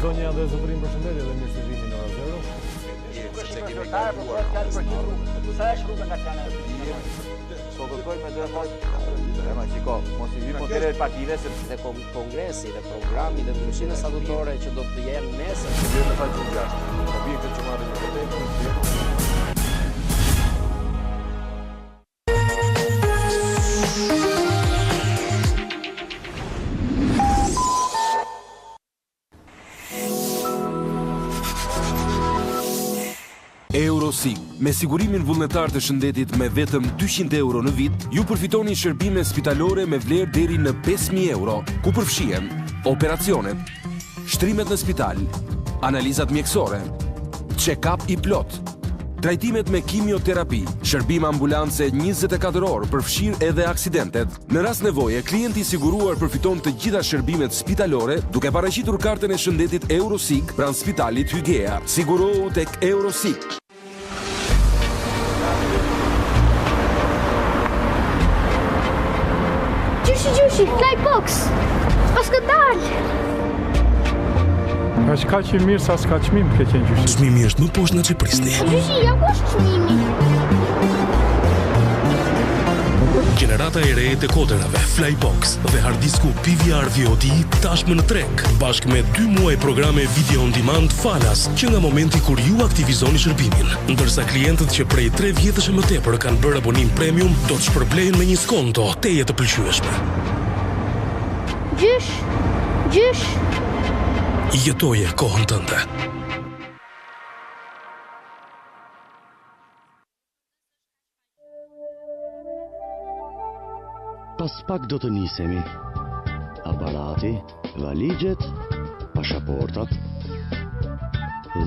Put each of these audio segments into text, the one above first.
Zonja dhe zotërin përshëndetje dhe mirë se vini në Ora Zero. Sa është rruga nga Tirana? Po kërkojmë me ema qiko, mos i vimo tëre partide se kongresi dhe programi dhe ndryshimet statutore që do të jenë nesër. Dhe në faqe 6. Objektet që marrin në vërtetë. Eurosig, me sigurimin vullnetar të shëndetit me vetëm 200 euro në vit, ju përfitoni shërbime spitalore me vlerë deri në 5.000 euro, ku përfshihen operacionet, shtrimet në spital, analizat mjekësore, check-up i plot, trajtimet me kimioterapi, shërbim ambulance 24 orë, përfshir edhe aksidentet. Në rast nevoje, klienti i siguruar përfiton të gjitha shërbimet spitalore duke paraqitur kartën e shëndetit Eurosig pranë spitalit Hygea. Sigurohu tek Eurosig. Gjyshi, Flybox! Pasko dal! Është kaq i mirë sa s'ka çmim ke qenë gjyshi. Çmimi është më poshtë nga çeprisni. Gjyshi, jam kush çmimi? Gjenerata e re e dekoderave Flybox dhe harddisku PVR VOD tashmë në treg, bashkë me 2 muaj programe video on demand falas që nga momenti kur ju aktivizoni shërbimin, ndërsa klientët që prej 3 vjetësh e më tepër kanë bërë abonim premium do të shpërblehen me një skonto teje të pëlqyeshme. Gjysh! Jetoje kohën tënde. Pas pak do të nisemi. Aparati, valigjet, pasaportat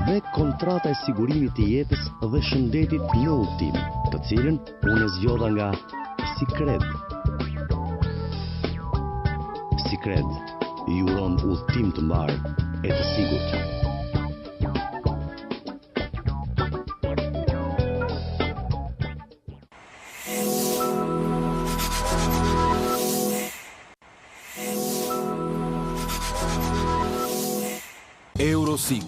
dhe kontrata e sigurimit të jetës dhe shëndetit në udhtim, të cilën unë zgjodha nga Sikred. Sikred ju uron udhtim të mbar e të sigurt. Eurosig.